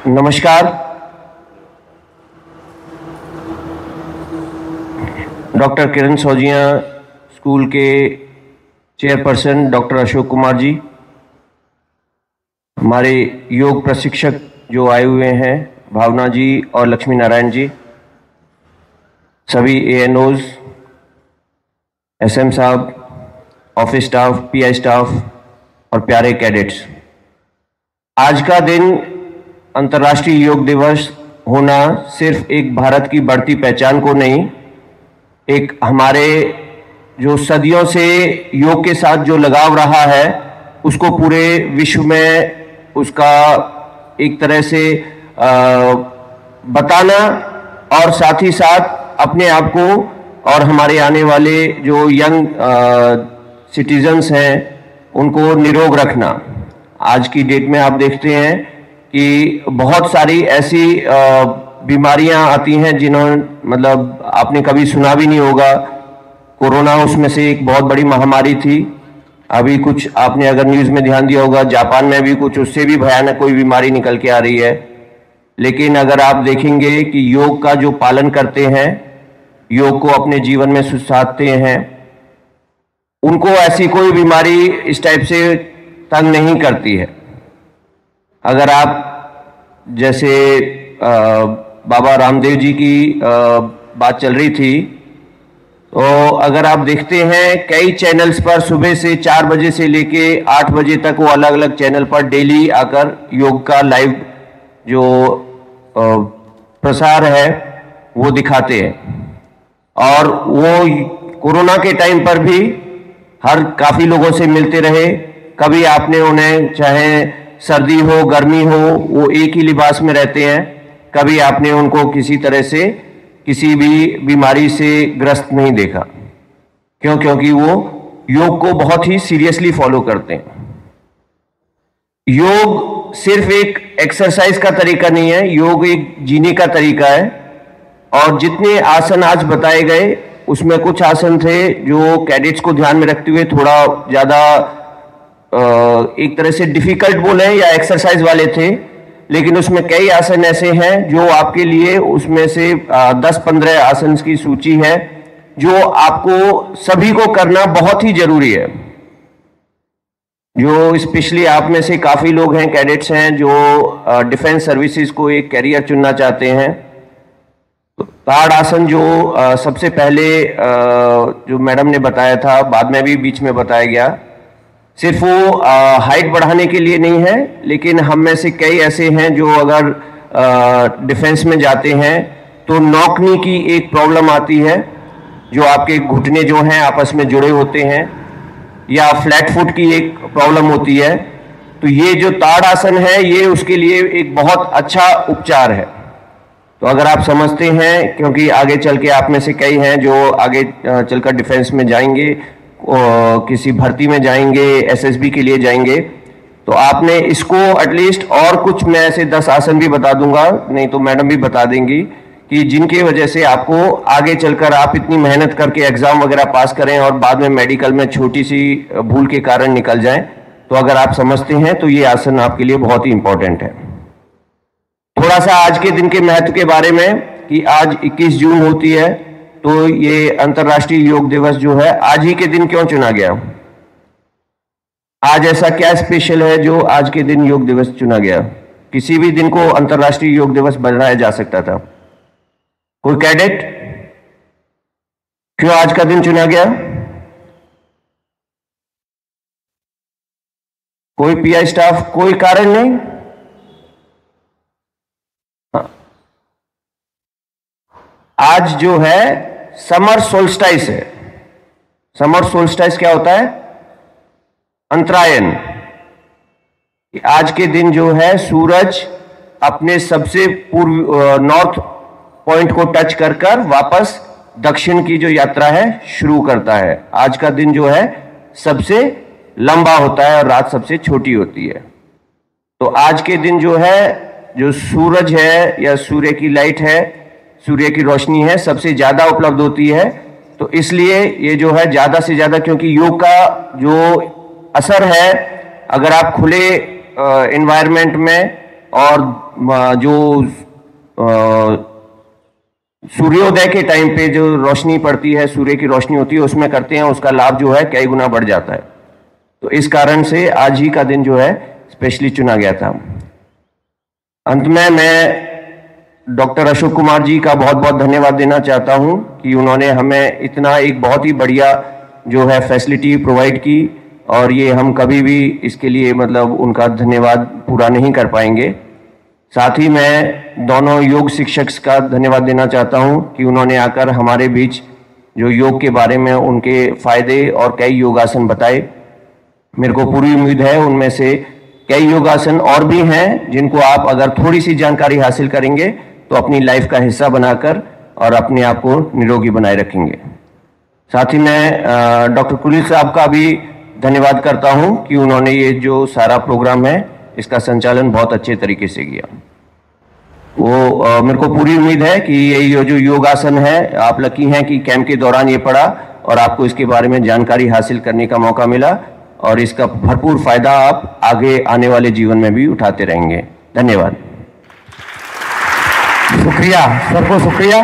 नमस्कार। डॉक्टर किरण सौजिया स्कूल के chairperson doctor Ashok Kumar ji, हमारे योग प्रशिक्षक जो आए हुए हैं भावना जी और लक्ष्मी नारायण जी, सभी एएनओज, एसएम साहब, ऑफिस स्टाफ, पीआई स्टाफ और प्यारे कैडेट्स, आज का दिन अंतर्राष्ट्रीय योग दिवस होना सिर्फ एक भारत की बढ़ती पहचान को नहीं, एक हमारे जो सदियों से योग के साथ जो लगाव रहा है उसको पूरे विश्व में उसका एक तरह से बताना और साथ ही साथ अपने आप को और हमारे आने वाले जो यंग सिटीजन्स हैं उनको निरोग रखना। आज की डेट में आप देखते हैं कि बहुत सारी ऐसी बीमारियां आती हैं जिन्होंने मतलब आपने कभी सुना भी नहीं होगा। कोरोना उसमें से एक बहुत बड़ी महामारी थी। अभी कुछ आपने अगर न्यूज़ में ध्यान दिया होगा, जापान में भी कुछ उससे भी भयानक कोई बीमारी निकल के आ रही है। लेकिन अगर आप देखेंगे कि योग का जो पालन करते हैं, योग को अपने जीवन में सुधारते हैं, उनको ऐसी कोई बीमारी इस टाइप से तंग नहीं करती है। अगर आप जैसे बाबा रामदेव जी की बात चल रही थी, तो अगर आप देखते हैं कई चैनल्स पर सुबह से 4 बजे से लेके 8 बजे तक वो अलग अलग चैनल पर डेली आकर योग का लाइव जो प्रसार है वो दिखाते हैं। और वो कोरोना के टाइम पर भी काफ़ी लोगों से मिलते रहे। कभी आपने उन्हें, चाहे सर्दी हो गर्मी हो, वो एक ही लिबास में रहते हैं। कभी आपने उनको किसी तरह से किसी भी बीमारी से ग्रस्त नहीं देखा। क्यों? क्योंकि वो योग को बहुत ही सीरियसली फॉलो करते हैं। योग सिर्फ एक एक्सरसाइज का तरीका नहीं है, योग एक जीने का तरीका है। और जितने आसन आज बताए गए उसमें कुछ आसन थे जो कैडेट्स को ध्यान में रखते हुए थोड़ा ज़्यादा एक तरह से डिफिकल्ट बोले या एक्सरसाइज वाले थे, लेकिन उसमें कई आसन ऐसे हैं जो आपके लिए, उसमें से 10-15 आसन की सूची है जो आपको सभी को करना बहुत ही जरूरी है। जो स्पेशली आप में से काफ़ी लोग हैं, कैडेट्स हैं, जो डिफेंस सर्विसेज को एक कैरियर चुनना चाहते हैं। तो ताड़ आसन जो सबसे पहले जो मैडम ने बताया था, बाद में भी बीच में बताया गया, सिर्फ वो हाइट बढ़ाने के लिए नहीं है, लेकिन हम में से कई ऐसे हैं जो अगर डिफेंस में जाते हैं तो नॉक नी की एक प्रॉब्लम आती है, जो आपके घुटने जो हैं आपस में जुड़े होते हैं, या फ्लैट फुट की एक प्रॉब्लम होती है। तो ये जो ताड़ आसन है ये उसके लिए एक बहुत अच्छा उपचार है। तो अगर आप समझते हैं, क्योंकि आगे चल के आप में से कई हैं जो आगे चलकर डिफेंस में जाएंगे, किसी भर्ती में जाएंगे, एसएसबी के लिए जाएंगे, तो आपने इसको एटलीस्ट, और कुछ मैं ऐसे 10 आसन भी बता दूंगा, नहीं तो मैडम भी बता देंगी, कि जिनकी वजह से आपको आगे चलकर आप इतनी मेहनत करके एग्जाम वगैरह पास करें और बाद में मेडिकल में छोटी सी भूल के कारण निकल जाएं। तो अगर आप समझते हैं तो ये आसन आपके लिए बहुत ही इंपॉर्टेंट है। थोड़ा सा आज के दिन के महत्व के बारे में, कि आज 21 जून होती है, तो ये अंतर्राष्ट्रीय योग दिवस जो है आज ही के दिन क्यों चुना गया? आज ऐसा क्या स्पेशल है जो आज के दिन योग दिवस चुना गया? किसी भी दिन को अंतर्राष्ट्रीय योग दिवस बनाया जा सकता था। कोई कैडेट, क्यों आज का दिन चुना गया? कोई पीआई स्टाफ, कोई कारण नहीं? आज जो है समर सोल्स्टाइस है। समर सोल्स्टाइस क्या होता है? अंतरायन। आज के दिन जो है सूरज अपने सबसे पूर्व नॉर्थ पॉइंट को टच कर कर वापस दक्षिण की जो यात्रा है शुरू करता है। आज का दिन जो है सबसे लंबा होता है और रात सबसे छोटी होती है। तो आज के दिन जो है, जो सूरज है या सूर्य की लाइट है, सूर्य की रोशनी है, सबसे ज्यादा उपलब्ध होती है। तो इसलिए ये जो है ज्यादा से ज्यादा, क्योंकि योग का जो असर है, अगर आप खुले एनवायरनमेंट में और जो सूर्योदय के टाइम पे जो रोशनी पड़ती है, सूर्य की रोशनी होती है, उसमें करते हैं, उसका लाभ जो है कई गुना बढ़ जाता है। तो इस कारण से आज ही का दिन जो है स्पेशली चुना गया था। अंत में मैं डॉक्टर अशोक कुमार जी का बहुत बहुत धन्यवाद देना चाहता हूं कि उन्होंने हमें इतना एक बहुत ही बढ़िया जो है फैसिलिटी प्रोवाइड की, और ये हम कभी भी इसके लिए मतलब उनका धन्यवाद पूरा नहीं कर पाएंगे। साथ ही मैं दोनों योग शिक्षक का धन्यवाद देना चाहता हूं कि उन्होंने आकर हमारे बीच जो योग के बारे में उनके फायदे और कई योगासन बताए। मेरे को पूरी उम्मीद है उनमें से कई योगासन और भी हैं जिनको आप अगर थोड़ी सी जानकारी हासिल करेंगे तो अपनी लाइफ का हिस्सा बनाकर और अपने आप को निरोगी बनाए रखेंगे। साथ ही मैं डॉक्टर कुलील साहब का भी धन्यवाद करता हूं कि उन्होंने ये जो सारा प्रोग्राम है इसका संचालन बहुत अच्छे तरीके से किया। वो मेरे को पूरी उम्मीद है कि ये जो योगासन है, आप लकी हैं कि कैंप के दौरान ये पढ़ा और आपको इसके बारे में जानकारी हासिल करने का मौका मिला, और इसका भरपूर फायदा आप आगे आने वाले जीवन में भी उठाते रहेंगे। धन्यवाद। शुक्रिया, सर को शुक्रिया।